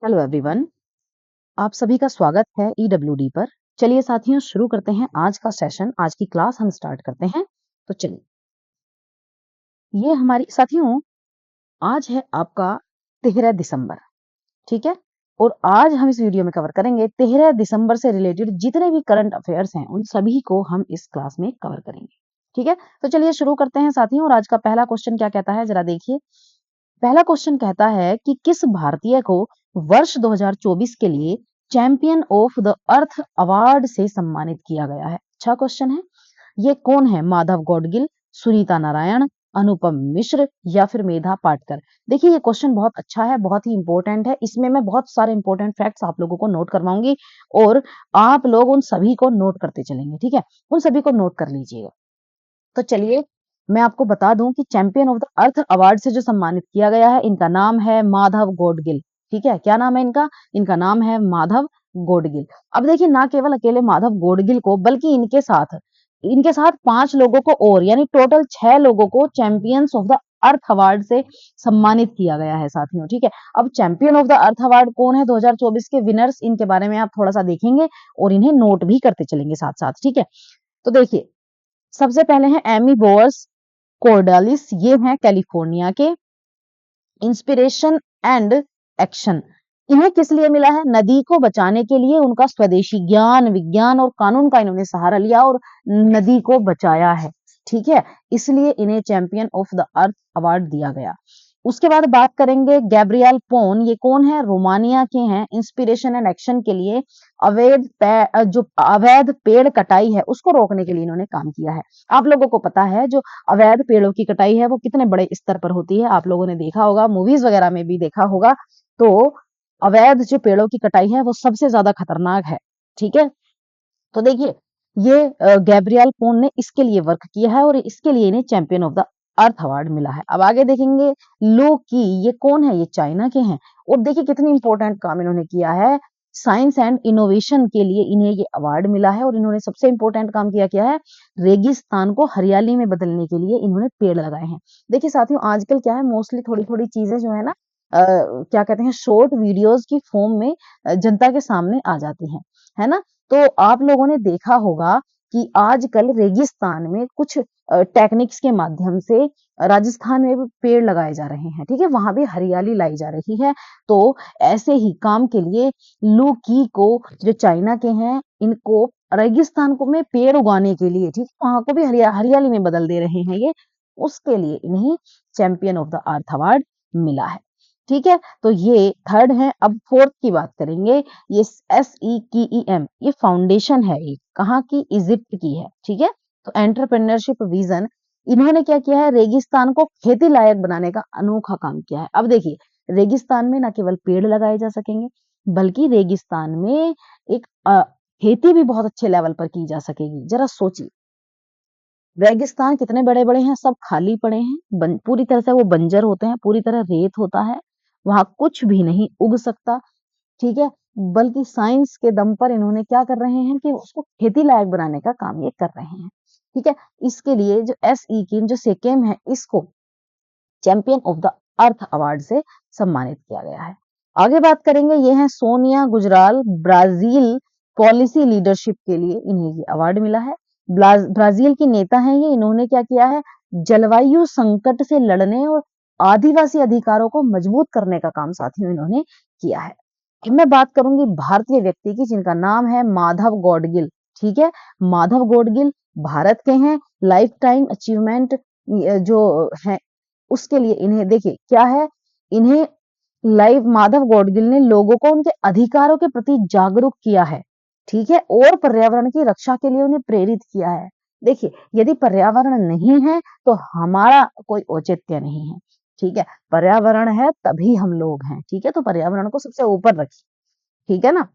Hello everyone. आप सभी का स्वागत है ईडब्ल्यूडी पर। चलिए साथियों, शुरू करते हैं आज का सेशन। आज की क्लास हम स्टार्ट करते हैं। तो चलिए, ये हमारी साथियों, आज है आपका 13 दिसंबर। ठीक है, और आज हम इस वीडियो में कवर करेंगे 13 दिसंबर से रिलेटेड जितने भी करंट अफेयर्स हैं उन सभी को हम इस क्लास में कवर करेंगे। ठीक है, तो चलिए शुरू करते हैं साथियों। और आज का पहला क्वेश्चन क्या कहता है, जरा देखिए। पहला क्वेश्चन कहता है कि किस भारतीय को वर्ष 2024 के लिए champion of the earth award से सम्मानित किया गया है। अच्छा क्वेश्चन है। ये कौन है? माधव गौडगिल, सुनीता नारायण, अनुपम मिश्र या फिर मेधा पाटकर। देखिए, ये क्वेश्चन बहुत अच्छा है, बहुत ही इंपॉर्टेंट है। इसमें मैं बहुत सारे इंपॉर्टेंट फैक्ट्स आप लोगों को नोट करवाऊंगी और आप लोग उन सभी को नोट करते चलेंगे। ठीक है, उन सभी को नोट कर लीजिएगा। तो चलिए, मैं आपको बता दूं कि champion of the earth award से जो सम्मानित किया गया है, इनका नाम है माधव गौडगिल। ठीक है, क्या नाम है इनका? इनका नाम है माधव गौडगिल। अब देखिए, ना केवल अकेले माधव गौडगिल को, बल्कि इनके साथ 5 लोगों को और, यानी टोटल 6 लोगों को champions of the earth award से सम्मानित किया गया है साथियों। ठीक है, अब champion of the earth award कौन है 2024 के विनर्स, इनके बारे में आप थोड़ा सा देखेंगे और इन्हें नोट भी करते चलेंगे साथ साथ। ठीक है, तो देखिए, सबसे पहले हैं एमी बोअर्स कोर्डालिस। ये हैं कैलिफोर्निया के। इंस्पिरेशन एंड एक्शन, इन्हें किस लिए मिला है? नदी को बचाने के लिए उनका स्वदेशी ज्ञान, विज्ञान और कानून का इन्होंने सहारा लिया और नदी को बचाया है। ठीक है, इसलिए इन्हें champion of the earth award दिया गया। उसके बाद बात करेंगे गैब्रियल पोन। ये कौन है? रोमानिया के हैं। इंस्पिरेशन एंड एक्शन के लिए जो अवैध पेड़ कटाई है उसको रोकने के लिए इन्होंने काम किया है। आप लोगों को पता है, जो अवैध पेड़ों की कटाई है वो कितने बड़े स्तर पर होती है, आप लोगों ने देखा होगा, मूवीज वगैरह में भी देखा होगा। तो अवैध जो पेड़ों की कटाई है वो सबसे ज्यादा खतरनाक है। ठीक है, तो देखिए, ये गैब्रियल पोन ने इसके लिए वर्क किया है और इसके लिए इन्हें champion of the earth award मिला है। अब आगे देखेंगे लो की। ये कौन है? ये चाइना के हैं। और देखिए, कितनी इंपॉर्टेंट काम इन्होंने किया है। साइंस एंड इनोवेशन के लिए इन्हें ये अवार्ड मिला है और इन्होंने सबसे इंपॉर्टेंट काम किया है, रेगिस्तान को हरियाली में बदलने के लिए इन्होंने पेड़ लगाए हैं। देखिए साथियों, आजकल क्या है, मोस्टली थोड़ी थोड़ी चीजें जो है ना, क्या कहते हैं, शॉर्ट वीडियोस की फॉर्म में जनता के सामने आ जाती हैं, है ना। तो आप लोगों ने देखा होगा कि आजकल रेगिस्तान में कुछ टेक्निक्स के माध्यम से राजस्थान में भी पेड़ लगाए जा रहे हैं। ठीक है, वहां भी हरियाली लाई जा रही है। तो ऐसे ही काम के लिए लू की को, जो चाइना के हैं, इनको रेगिस्तान को में पेड़ उगाने के लिए, ठीक है, वहां को भी हरियाली में बदल दे रहे हैं ये, उसके लिए इन्हें champion of the earth award मिला है। ठीक है, तो ये थर्ड है। अब फोर्थ की बात करेंगे। ये SEKEM, ये फाउंडेशन है, ये कहाँ की? इजिप्ट की है। ठीक है, तो एंटरप्रेन्योरशिप विजन, इन्होंने क्या किया है? रेगिस्तान को खेती लायक बनाने का अनोखा काम किया है। अब देखिए, रेगिस्तान में न केवल पेड़ लगाए जा सकेंगे, बल्कि रेगिस्तान में एक खेती भी बहुत अच्छे लेवल पर की जा सकेगी। जरा सोचिए, रेगिस्तान कितने बड़े बड़े हैं, सब खाली पड़े हैं, पूरी तरह से वो बंजर होते हैं, पूरी तरह रेत होता है, वहां कुछ भी नहीं उग सकता। ठीक है, बल्कि साइंस के दम पर इन्होंने क्या कर रहे हैं कि उसको खेती लायक बनाने का काम ये कर रहे हैं। ठीक है, इसके लिए जो SE की जो सेकेम है, इसको champion of the earth award से सम्मानित किया गया है। आगे बात करेंगे, ये है Sonia Gujral. Brazil policy leadership के लिए इन्हें ये अवार्ड मिला है। ब्राजील की नेता हैं ये। इन्होंने क्या किया है? जलवायु संकट से लड़ने और आदिवासी अधिकारों को मजबूत करने का काम साथियों इन्होंने किया है। अब मैं बात करूंगी भारतीय व्यक्ति की, जिनका नाम है माधव गौडगिल। ठीक है, माधव गौडगिल भारत के हैं। लाइफ टाइम अचीवमेंट जो है, उसके लिए इन्हें देखिए क्या है, इन्हें लाइव माधव गौडगिल ने लोगों को उनके अधिकारों के प्रति जागरूक किया है। ठीक है, और पर्यावरण की रक्षा के लिए उन्हें प्रेरित किया है। देखिए, यदि पर्यावरण नहीं है तो हमारा कोई औचित्य नहीं है। ठीक है, पर्यावरण है तभी हम लोग हैं। ठीक है, तो पर्यावरण को सबसे ऊपर रखिए। ठीक है ना।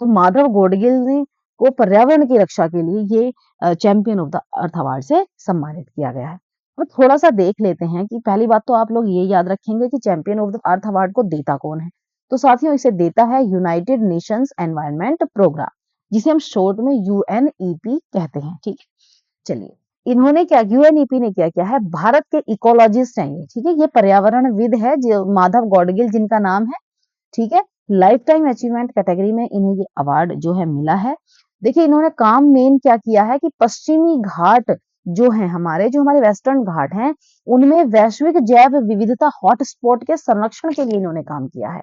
तो माधव गौडगिल ने को पर्यावरण की रक्षा के लिए ये champion of the earth award से सम्मानित किया गया है। अब थोड़ा सा देख लेते हैं कि पहली बात तो आप लोग ये याद रखेंगे कि champion of the earth award को देता कौन है। तो साथियों, इसे देता है यूनाइटेड नेशंस एनवायरनमेंट प्रोग्राम, जिसे हम शॉर्ट में UNEP कहते हैं। ठीक है, चलिए, इन्होंने क्या, UNEP ने क्या किया है, भारत के इकोलॉजिस्ट हैं ये। ठीक है, ये पर्यावरणविद है जो माधव गौडगिल जिनका नाम है, ठीक है। लाइफ टाइम अचीवमेंट कैटेगरी में इन्हें ये अवार्ड जो है मिला है। देखिए इन्होंने काम मेन क्या किया है कि पश्चिमी घाट जो है हमारे, जो हमारे वेस्टर्न घाट हैं, उनमें वैश्विक जैव विविधता हॉटस्पॉट के संरक्षण के लिए इन्होंने काम किया है।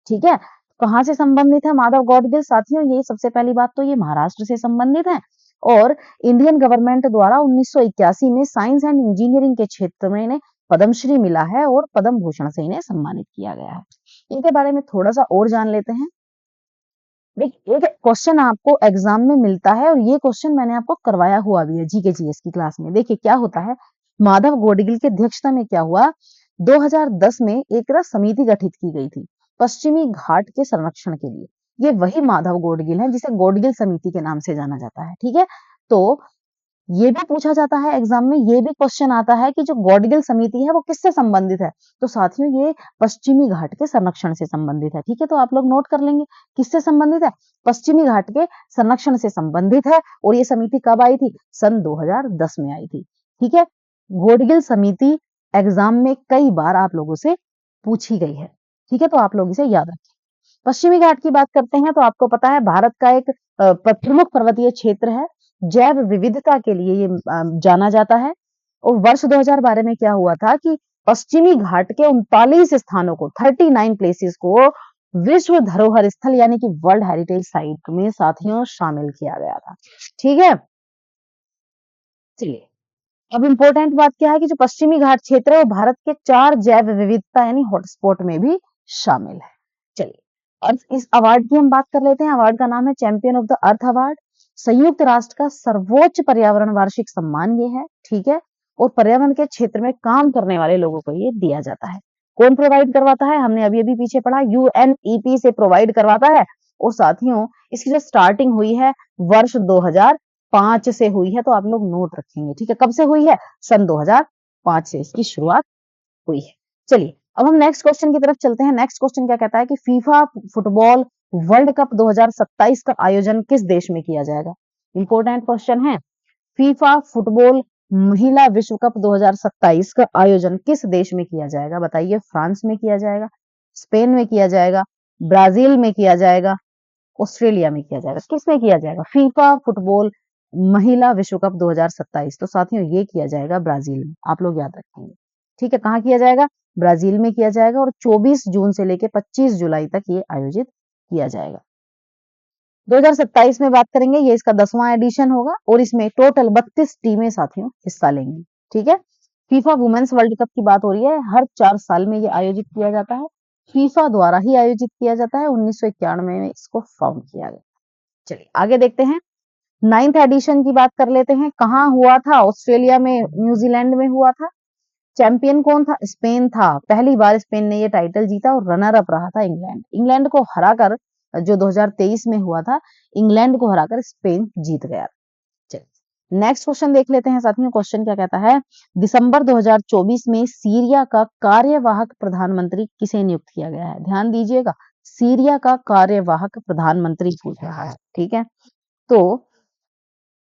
ठीक है। कहाँ से संबंधित है माधव गॉडगिल? साथियों ये सबसे पहली बात तो ये महाराष्ट्र से संबंधित है और इंडियन गवर्नमेंट द्वारा 1981 में साइंस एंड इंजीनियरिंग के क्षेत्र में इन्हें पद्मश्री मिला है और पद्म भूषण से इन्हें सम्मानित किया गया है। इनके बारे में थोड़ा सा और जान लेते हैं। देखिए एक क्वेश्चन आपको एग्जाम में मिलता है और ये क्वेश्चन मैंने आपको करवाया हुआ भी है जीके जीएस की क्लास में। देखिए क्या होता है, माधव गॉडगिल की अध्यक्षता में क्या हुआ, 2010 में एक ना समिति गठित की गई थी पश्चिमी घाट के संरक्षण के लिए। ये वही माधव गॉडगिल है जिसे गॉडगिल समिति के नाम से जाना जाता है। ठीक है। तो ये भी पूछा जाता है एग्जाम में, ये भी क्वेश्चन आता है कि जो गॉडगिल समिति है वो किससे संबंधित है। तो साथियों ये पश्चिमी घाट के संरक्षण से संबंधित है। ठीक है। तो आप लोग नोट कर लेंगे किससे संबंधित है, पश्चिमी घाट के संरक्षण से संबंधित है। और ये समिति कब आई थी, सन 2010 में आई थी। ठीक है। गॉडगिल समिति एग्जाम में कई बार आप लोगों से पूछी गई है। ठीक है। तो आप लोग इसे याद रखें। पश्चिमी घाट की बात करते हैं तो आपको पता है भारत का एक प्रमुख पर्वतीय क्षेत्र है, जैव विविधता के लिए ये जाना जाता है। और वर्ष 2012 में क्या हुआ था कि पश्चिमी घाट के 39 स्थानों को, 39 प्लेसेस को विश्व धरोहर स्थल यानी कि वर्ल्ड हेरिटेज साइट में साथियों शामिल किया गया था। ठीक है। चलिए अब इम्पोर्टेंट बात क्या है कि जो पश्चिमी घाट क्षेत्र है वो भारत के 4 जैव विविधता यानी हॉटस्पॉट में भी शामिल है। चलिए अब इस अवार्ड की हम बात कर लेते हैं। अवार्ड का नाम है champion of the earth award. संयुक्त राष्ट्र का सर्वोच्च पर्यावरण वार्षिक सम्मान ये है। ठीक है। और पर्यावरण के क्षेत्र में काम करने वाले लोगों को ये दिया जाता है। कौन प्रोवाइड करवाता है, हमने अभी अभी पीछे पढ़ा, यूएनईपी से प्रोवाइड करवाता है। और साथियों इसकी जो स्टार्टिंग हुई है वर्ष 2005 से हुई है। तो आप लोग नोट रखेंगे। ठीक है। कब से हुई है, सन 2005 से इसकी शुरुआत हुई है। चलिए अब हम नेक्स्ट क्वेश्चन की तरफ चलते हैं। नेक्स्ट क्वेश्चन क्या कहता है कि फीफा फुटबॉल वर्ल्ड कप 2027 का आयोजन किस देश में किया जाएगा। इंपॉर्टेंट क्वेश्चन है। फीफा फुटबॉल महिला विश्व कप 2027 का आयोजन किस देश में किया जाएगा, बताइए। फ्रांस में किया जाएगा, स्पेन में किया जाएगा, ब्राजील में किया जाएगा, ऑस्ट्रेलिया में किया जाएगा, किसमें किया जाएगा फीफा फुटबॉल महिला विश्व कप 2027। तो साथियों ये किया जाएगा ब्राजील में, आप लोग याद रखेंगे। ठीक है। कहाँ किया जाएगा, ब्राजील में किया जाएगा और 24 जून से लेकर 25 जुलाई तक ये आयोजित किया जाएगा। 2027 में बात करेंगे, ये इसका 10वां एडिशन होगा और इसमें टोटल 32 टीमें साथियों हिस्सा लेंगी। ठीक है। फीफा वुमेन्स वर्ल्ड कप की बात हो रही है, हर 4 साल में ये आयोजित किया जाता है। फीफा द्वारा ही आयोजित किया जाता है, 1991 में इसको फाउंड किया गया। चलिए आगे देखते हैं। 9th एडिशन की बात कर लेते हैं। कहाँ हुआ था, ऑस्ट्रेलिया में, न्यूजीलैंड में हुआ था। चैंपियन कौन था, स्पेन था। पहली बार स्पेन ने ये टाइटल जीता और रनर अप रहा था इंग्लैंड। इंग्लैंड को हराकर, जो 2023 में हुआ था, इंग्लैंड को हराकर स्पेन जीत गया। चलिए नेक्स्ट क्वेश्चन देख लेते हैं साथियों। क्वेश्चन क्या कहता है, दिसंबर 2024 में सीरिया का कार्यवाहक प्रधानमंत्री किसे नियुक्त किया गया है। ध्यान दीजिएगा, सीरिया का कार्यवाहक प्रधानमंत्री पूछ रहा है। ठीक है। तो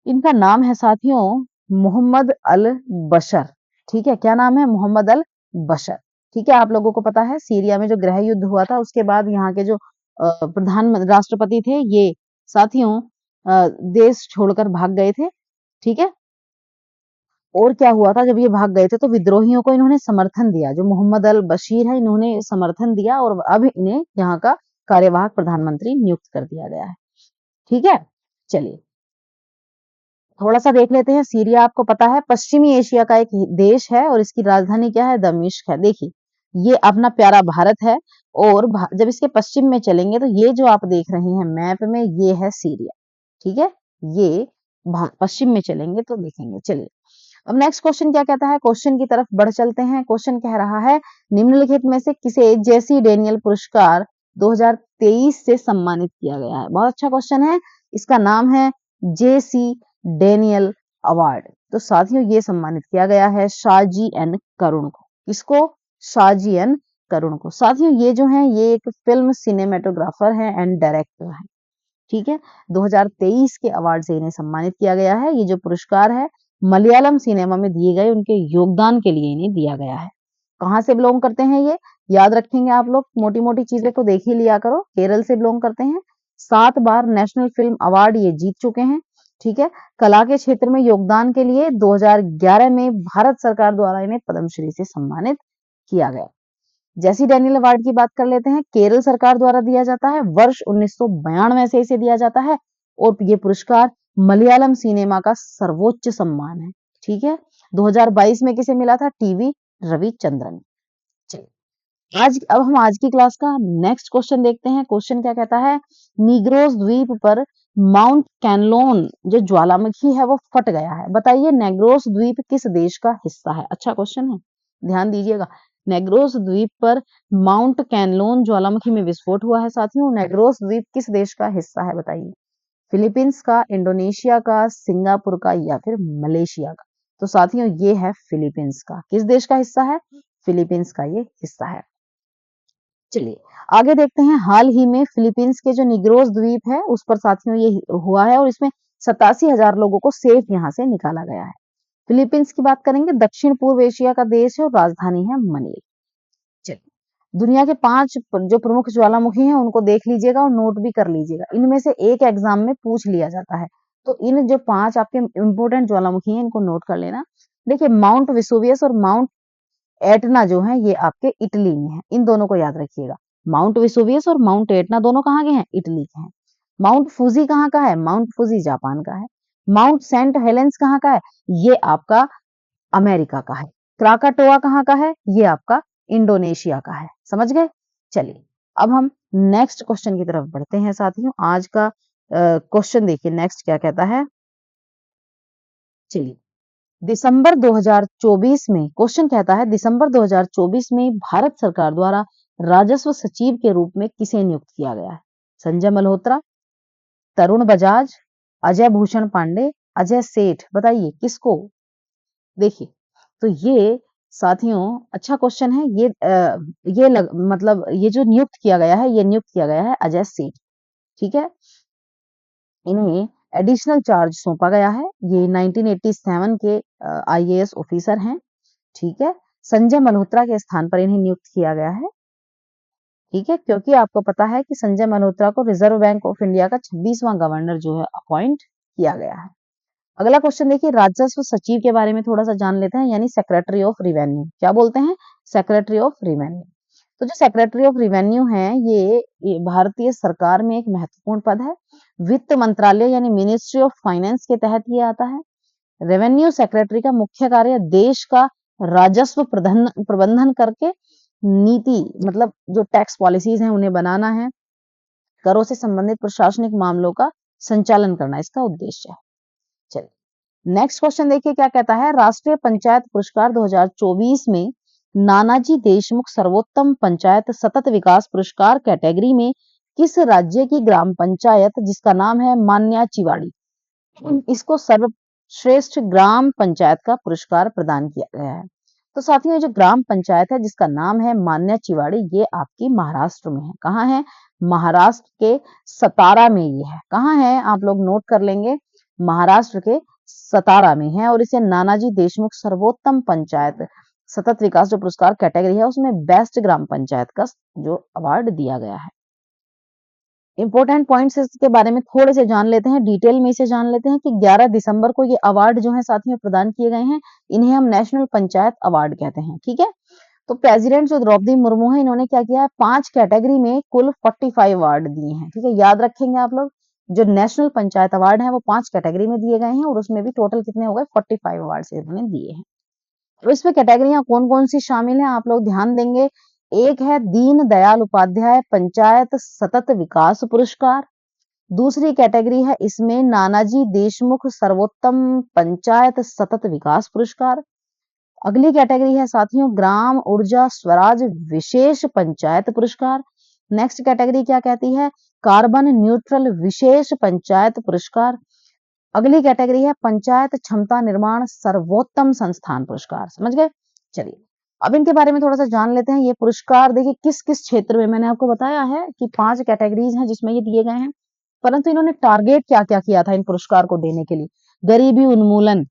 इनका नाम है साथियों मोहम्मद अल बशर। ठीक है। क्या नाम है, मोहम्मद अल बशर। ठीक है। आप लोगों को पता है सीरिया में जो गृह युद्ध हुआ था उसके बाद यहाँ के जो प्रधान राष्ट्रपति थे ये साथियों देश छोड़कर भाग गए थे। ठीक है। और क्या हुआ था, जब ये भाग गए थे तो विद्रोहियों को इन्होंने समर्थन दिया। जो मोहम्मद अल बशीर है इन्होंने समर्थन दिया और अब इन्हें यहाँ का कार्यवाहक प्रधानमंत्री नियुक्त कर दिया गया है। ठीक है। चलिए थोड़ा सा देख लेते हैं। सीरिया आपको पता है पश्चिमी एशिया का एक देश है और इसकी राजधानी क्या है, दमिश्क है। देखिए ये अपना प्यारा भारत है और जब इसके पश्चिम में चलेंगे तो ये जो आप देख रहे हैं मैप में ये है सीरिया। ठीक है। ये पश्चिम में चलेंगे तो देखेंगे। चलिए अब नेक्स्ट क्वेश्चन क्या कहता है, क्वेश्चन की तरफ बढ़ चलते हैं। क्वेश्चन कह रहा है निम्नलिखित में से किसे जेसी डेनियल पुरस्कार 2023 से सम्मानित किया गया है। बहुत अच्छा क्वेश्चन है। इसका नाम है जेसी डेनियल अवार्ड। तो साथियों ये सम्मानित किया गया है शाहजी एन करुण को। किसको, शाहजी एन करुण को। साथियों ये जो है ये एक फिल्म सिनेमेटोग्राफर है एंड डायरेक्टर है। ठीक है। 2023 के अवार्ड से इन्हें सम्मानित किया गया है। ये जो पुरस्कार है मलयालम सिनेमा में दिए गए उनके योगदान के लिए इन्हें दिया गया है। कहाँ से बिलोंग करते हैं ये, याद रखेंगे आप लोग, मोटी मोटी चीजें तो देख ही लिया करो। केरल से बिलोंग करते हैं, 7 बार नेशनल फिल्म अवार्ड ये जीत चुके हैं। ठीक है, कला के क्षेत्र में योगदान के लिए 2011 में भारत सरकार द्वारा इन्हें पद्मश्री से सम्मानित किया गया। जैसी डैनियल अवार्ड की बात कर लेते हैं, केरल सरकार द्वारा दिया जाता है, वर्ष 1992 से इसे दिया जाता है और ये पुरस्कार मलयालम सिनेमा का सर्वोच्च सम्मान है। ठीक है, 2022 में किसे मिला था? टीवी रविचंद्रन। चलिए आज की क्लास का नेक्स्ट क्वेश्चन देखते हैं। क्वेश्चन क्या कहता है? नीग्रोस द्वीप पर माउंट कैनलोन जो ज्वालामुखी है वो फट गया है। बताइए नेग्रोस द्वीप किस देश का हिस्सा है? अच्छा क्वेश्चन है, ध्यान दीजिएगा। नेग्रोस द्वीप पर माउंट कैनलोन ज्वालामुखी में विस्फोट हुआ है। साथियों, नेग्रोस द्वीप किस देश का हिस्सा है? बताइए। फिलीपींस का, इंडोनेशिया का, सिंगापुर का या फिर मलेशिया का? तो साथियों ये है फिलीपींस का। किस देश का हिस्सा है? फिलीपींस का ये हिस्सा है। चलिए आगे देखते हैं। हाल ही में फिलीपींस के जो निग्रोस द्वीप है उस पर साथियों ये हुआ है और इसमें 87,000 लोगों को सेफ यहाँ से निकाला गया है। फिलीपींस की बात करेंगे, दक्षिण पूर्व एशिया का देश है और राजधानी है मनीला। चलिए दुनिया के 5 जो प्रमुख ज्वालामुखी हैं उनको देख लीजिएगा और नोट भी कर लीजिएगा। इनमें से एक एग्जाम में पूछ लिया जाता है, तो इन जो 5 आपके इंपोर्टेंट ज्वालामुखी हैं इनको नोट कर लेना। देखिए माउंट वेसुवियस और माउंट एटना जो है ये आपके इटली में है, इन दोनों को याद रखिएगा। माउंट वेसुवियस और माउंट एटना दोनों कहाँ के हैं? इटली के हैं। माउंट फूजी कहाँ का है? माउंट फूजी जापान का है। माउंट सेंट हेलेंस कहाँ का है? ये आपका अमेरिका का है। क्राकाटोआ कहाँ का है? ये आपका इंडोनेशिया का है। समझ गए? चलिए अब हम नेक्स्ट क्वेश्चन की तरफ बढ़ते हैं। साथियों आज का क्वेश्चन देखिए नेक्स्ट क्या कहता है। चलिए दिसंबर 2024 में क्वेश्चन कहता है, दिसंबर 2024 में भारत सरकार द्वारा राजस्व सचिव के रूप में किसे नियुक्त किया गया है? संजय मल्होत्रा, तरुण बजाज, अजय भूषण पांडे, अजय सेठ? बताइए किसको? देखिए तो ये साथियों अच्छा क्वेश्चन है। मतलब ये जो नियुक्त किया गया है ये नियुक्त किया गया है अजय सेठ। ठीक है, इन्हें एडिशनल चार्ज सौंपा गया है। ये 1987 के आईएएस ऑफिसर हैं। ठीक है, संजय मल्होत्रा के स्थान पर इन्हें नियुक्त किया गया है। ठीक है, क्योंकि आपको पता है कि संजय मल्होत्रा को रिजर्व बैंक ऑफ इंडिया का 26वां गवर्नर जो है अपॉइंट किया गया है। अगला क्वेश्चन देखिए, राजस्व सचिव के बारे में थोड़ा सा जान लेते हैं, यानी सेक्रेटरी ऑफ रिवेन्यू। क्या बोलते हैं? Secretary of revenue. तो जो सेक्रेटरी ऑफ रिवेन्यू है ये भारतीय सरकार में एक महत्वपूर्ण पद है। वित्त मंत्रालय यानी मिनिस्ट्री ऑफ फाइनेंस के तहत ये आता है। रेवेन्यू सेक्रेटरी का मुख्य कार्य देश का राजस्व प्रबंधन करके नीति मतलब जो टैक्स पॉलिसीज हैं उन्हें बनाना है। करों से संबंधित प्रशासनिक मामलों का संचालन करना इसका उद्देश्य है। चलिए नेक्स्ट क्वेश्चन देखिए क्या कहता है। राष्ट्रीय पंचायत पुरस्कार 2024 में नानाजी देशमुख सर्वोत्तम पंचायत सतत विकास पुरस्कार कैटेगरी में किस राज्य की ग्राम पंचायत जिसका नाम है मान्याचिवाड़ी, इसको सर्वश्रेष्ठ ग्राम पंचायत का पुरस्कार प्रदान किया गया है? तो साथियों ये जो ग्राम पंचायत है जिसका नाम है मान्याचिवाड़ी ये आपकी महाराष्ट्र में है। कहाँ है? महाराष्ट्र के सतारा में ये है। कहाँ है? आप लोग नोट कर लेंगे, महाराष्ट्र के सतारा में है और इसे नानाजी देशमुख सर्वोत्तम पंचायत सतत विकास जो पुरस्कार कैटेगरी है उसमें बेस्ट ग्राम पंचायत का जो अवार्ड दिया गया है। इंपॉर्टेंट पॉइंट्स इसके बारे में थोड़े से जान लेते हैं, डिटेल में इसे जान लेते हैं कि 11 दिसंबर को ये अवार्ड जो है साथियों प्रदान किए गए हैं। इन्हें हम नेशनल पंचायत अवार्ड कहते हैं। ठीक है, तो प्रेसिडेंट जो द्रौपदी मुर्मू है इन्होंने क्या किया है, 5 कैटेगरी में कुल 45 अवार्ड दिए हैं। ठीक है, याद रखेंगे आप लोग, जो नेशनल पंचायत अवार्ड है वो 5 कैटेगरी में दिए गए हैं और उसमें भी टोटल कितने हो गए? 45 अवार्ड इन्होंने दिए हैं। तो इसमें कैटेगरियां कौन कौन सी शामिल हैं आप लोग ध्यान देंगे। एक है दीन दयाल उपाध्याय पंचायत सतत विकास पुरस्कार। दूसरी कैटेगरी है इसमें नानाजी देशमुख सर्वोत्तम पंचायत सतत विकास पुरस्कार। अगली कैटेगरी है साथियों ग्राम ऊर्जा स्वराज विशेष पंचायत पुरस्कार। नेक्स्ट कैटेगरी क्या कहती है? कार्बन न्यूट्रल विशेष पंचायत पुरस्कार। अगली कैटेगरी है पंचायत क्षमता निर्माण सर्वोत्तम संस्थान पुरस्कार। समझ गए? चलिए अब इनके बारे में थोड़ा सा जान लेते हैं। ये पुरस्कार देखिए किस किस क्षेत्र में, मैंने आपको बताया है कि 5 कैटेगरीज हैं जिसमें ये दिए गए हैं, परंतु इन्होंने टारगेट क्या क्या किया था इन पुरस्कार को देने के लिए? गरीबी उन्मूलन,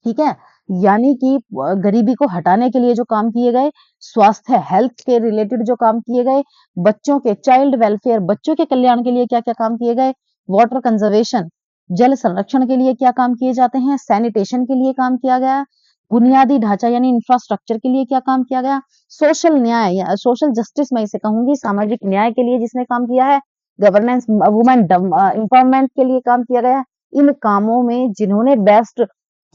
ठीक है, यानी कि गरीबी को हटाने के लिए जो काम किए गए, स्वास्थ्य हेल्थ के रिलेटेड जो काम किए गए, बच्चों के चाइल्ड वेलफेयर बच्चों के कल्याण के लिए क्या-क्या काम किए गए, वाटर कंजर्वेशन जल संरक्षण के लिए क्या काम किए जाते हैं, सैनिटेशन के लिए काम किया गया, बुनियादी ढांचा यानी इंफ्रास्ट्रक्चर के लिए क्या काम किया गया, सोशल न्याय या सोशल जस्टिस मैं इसे कहूंगी, सामाजिक न्याय के लिए जिसने काम किया है, गवर्नेंस वुमेन एम्पावरमेंट के लिए काम किया गया। इन कामों में जिन्होंने बेस्ट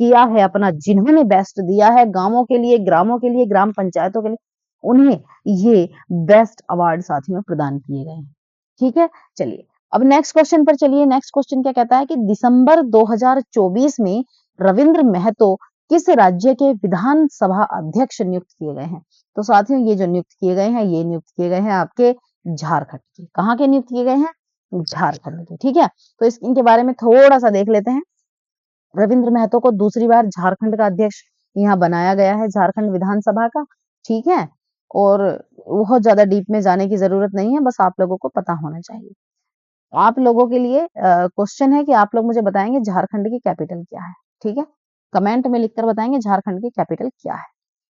किया है, अपना जिन्होंने बेस्ट दिया है गांवों के लिए, ग्रामों के लिए, ग्राम पंचायतों के लिए, उन्हें ये बेस्ट अवार्ड साथियों प्रदान किए गए हैं। ठीक है, चलिए अब नेक्स्ट क्वेश्चन पर चलिए। नेक्स्ट क्वेश्चन क्या कहता है कि दिसंबर 2024 में रविंद्र महतो किस राज्य के विधानसभा अध्यक्ष नियुक्त किए गए हैं? तो साथियों ये जो नियुक्त किए गए हैं, ये नियुक्त किए गए हैं आपके झारखंड के। कहाँ के नियुक्त किए गए हैं? झारखंड के। ठीक है, तो इनके बारे में थोड़ा सा देख लेते हैं। रविंद्र महतो को दूसरी बार झारखंड का अध्यक्ष यहाँ बनाया गया है, झारखंड विधानसभा का। ठीक है, और बहुत ज्यादा डीप में जाने की जरूरत नहीं है, बस आप लोगों को पता होना चाहिए। आप लोगों के लिए क्वेश्चन है कि आप लोग मुझे बताएंगे झारखंड की कैपिटल क्या है। ठीक है, कमेंट में लिखकर बताएंगे झारखंड की कैपिटल क्या है।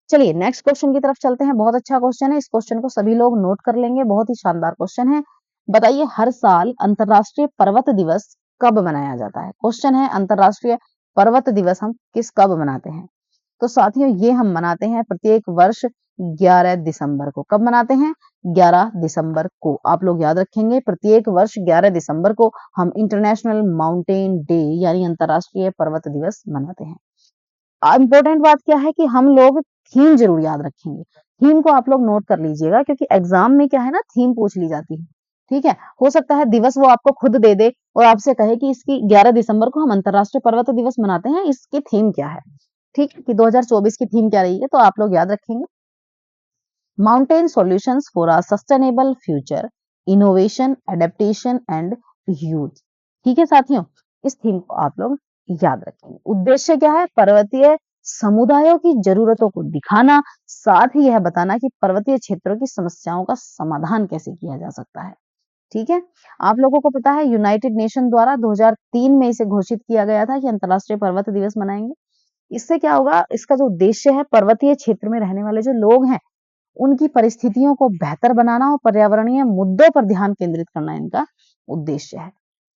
चलिए नेक्स्ट क्वेश्चन की तरफ चलते हैं। बहुत अच्छा क्वेश्चन है, इस क्वेश्चन को सभी लोग नोट कर लेंगे, बहुत ही शानदार क्वेश्चन है। बताइए हर साल अंतरराष्ट्रीय पर्वत दिवस कब मनाया जाता है? क्वेश्चन है अंतरराष्ट्रीय पर्वत दिवस हम किस कब मनाते हैं? तो साथियों ये हम मनाते हैं प्रत्येक वर्ष 11 दिसंबर को। कब मनाते हैं? 11 दिसंबर को। आप लोग याद रखेंगे, प्रत्येक वर्ष 11 दिसंबर को हम इंटरनेशनल माउंटेन डे यानी अंतरराष्ट्रीय पर्वत दिवस मनाते हैं। इंपॉर्टेंट बात क्या है कि हम लोग थीम जरूर याद रखेंगे। थीम को आप लोग नोट कर लीजिएगा, क्योंकि एग्जाम में क्या है ना, थीम पूछ ली जाती है। ठीक है, हो सकता है दिवस वो आपको खुद दे दे और आपसे कहे कि इसकी 11 दिसंबर को हम अंतरराष्ट्रीय पर्वत दिवस मनाते हैं, इसकी थीम क्या है? ठीक है, कि 2024 की थीम क्या रही है, तो आप लोग याद रखेंगे mountain solutions for a sustainable future, innovation, adaptation and youth. ठीक है साथियों, इस थीम को आप लोग याद रखेंगे। उद्देश्य क्या है? पर्वतीय समुदायों की जरूरतों को दिखाना, साथ ही यह बताना कि पर्वतीय क्षेत्रों की समस्याओं का समाधान कैसे किया जा सकता है। ठीक है, आप लोगों को पता है यूनाइटेड नेशन द्वारा 2003 में इसे घोषित किया गया था कि अंतरराष्ट्रीय पर्वत दिवस मनाएंगे। इससे क्या होगा, इसका जो उद्देश्य है पर्वतीय क्षेत्र में रहने वाले जो लोग हैं उनकी परिस्थितियों को बेहतर बनाना और पर्यावरणीय मुद्दों पर ध्यान केंद्रित करना इनका उद्देश्य है।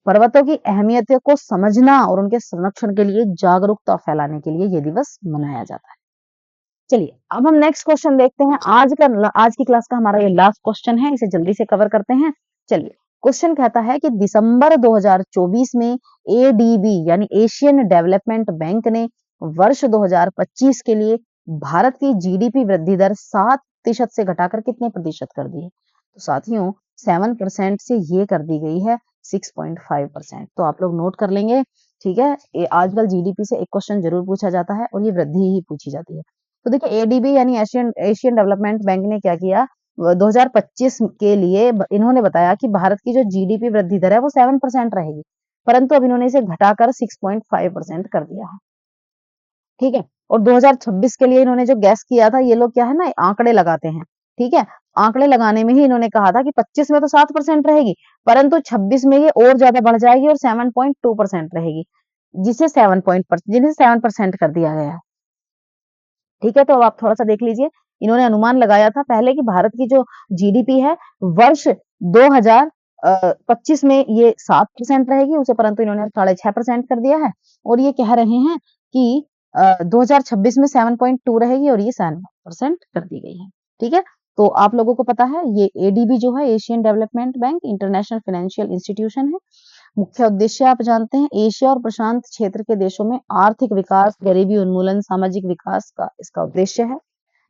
पर्वतों की अहमियत को समझना और उनके संरक्षण के लिए जागरूकता फैलाने के लिए ये दिवस मनाया जाता है। चलिए अब हम नेक्स्ट क्वेश्चन देखते हैं। आज की क्लास का हमारा ये लास्ट क्वेश्चन है, इसे जल्दी से कवर करते हैं। चलिए क्वेश्चन कहता है कि दिसंबर 2024 में एडीबी यानी एशियन डेवलपमेंट बैंक ने वर्ष 2025 के लिए भारत की जीडीपी वृद्धि दर 7% से घटाकर कितने प्रतिशत कर दी है? तो साथियों 7% से ये कर दी गई है 6.5%। तो आप लोग नोट कर लेंगे। ठीक है, ये आजकल जीडीपी से एक क्वेश्चन जरूर पूछा जाता है और ये वृद्धि ही पूछी जाती है। तो देखिए एडीबी यानी एशियन एशियन डेवलपमेंट बैंक ने क्या किया, 2025 के लिए इन्होंने बताया कि भारत की जो जीडीपी वृद्धि दर है वो 7% रहेगी, परंतु अब इन्होंने इसे घटाकर 6.5% कर दिया है। ठीक है, और 2026 के लिए इन्होंने जो गैस किया था, ये लोग क्या है ना आंकड़े लगाते हैं। ठीक है, आंकड़े लगाने में ही इन्होंने कहा था कि 25 में तो 7% रहेगी, परंतु 26 में ये और ज्यादा बढ़ जाएगी और 7.2% रहेगी, जिसे 7% कर दिया गया है। ठीक है, तो अब आप थोड़ा सा देख लीजिए, इन्होंने अनुमान लगाया था पहले कि भारत की जो जीडीपी है वर्ष 2025 में ये 7% रहेगी उसे, परंतु इन्होंने 6.5% कर दिया है और ये कह रहे हैं कि 2026 में 7.2 रहेगी और ये 7% कर दी गई है। ठीक है, तो आप लोगों को पता है ये एडीबी जो है Asian development bank international financial institution है। मुख्य उद्देश्य आप जानते हैं, एशिया और प्रशांत क्षेत्र के देशों में आर्थिक विकास, गरीबी उन्मूलन, सामाजिक विकास का इसका उद्देश्य है।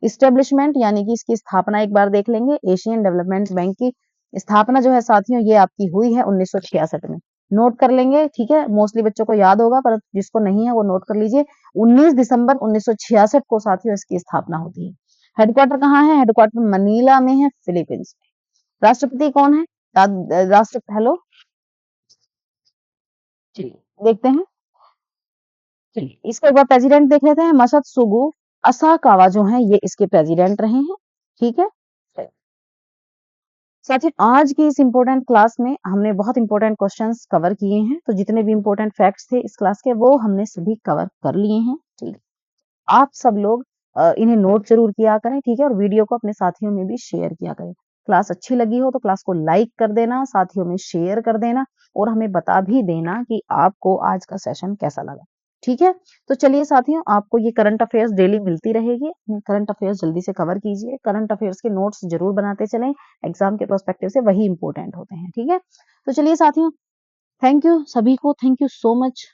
इस्टेब्लिशमेंट यानी कि इसकी स्थापना एक बार देख लेंगे। एशियन डेवलपमेंट बैंक की स्थापना जो है साथियों ये आपकी हुई है 1966 में। नोट कर लेंगे, ठीक है, मोस्टली बच्चों को याद होगा, पर जिसको नहीं है वो नोट कर लीजिए। 19 दिसंबर 1966 को साथियों इसकी स्थापना होती है। हेडक्वार्टर कहाँ है? हेडक्वार्टर मनीला में है, फिलीपींस में। राष्ट्रपति कौन है? हेलो, चलिए देखते हैं। चलिए इसके बाद प्रेसिडेंट देख लेते हैं। मसत्सुगु असाकावा जो है ये इसके प्रेसिडेंट रहे हैं। ठीक है, साथियों आज की इस इंपॉर्टेंट क्लास में हमने बहुत इंपॉर्टेंट क्वेश्चंस कवर किए हैं, तो जितने भी इंपॉर्टेंट फैक्ट्स थे इस क्लास के वो हमने सभी कवर कर लिए हैं। ठीक, आप सब लोग इन्हें नोट ज़रूर किया करें, ठीक है? और वीडियो को अपने साथियों में भी शेयर किया करें। क्लास अच्छी लगी हो तो क्लास को लाइक कर देना, साथियों में शेयर कर देना और हमें बता भी देना कि आपको आज का सेशन कैसा लगा, ठीक है? तो चलिए साथियों, आपको ये करंट अफेयर्स डेली मिलती रहेगी। करंट अफेयर्स जल्दी से कवर कीजिए। करंट अफेयर्स के नोट्स ज़रूर बनाते चलें, एग्ज़ाम के पर्सपेक्टिव से वही इम्पोर्टेंट होते हैं, ठीक है? तो चलिए साथियों, थैंक यू सभी को, थैंक यू सो मच।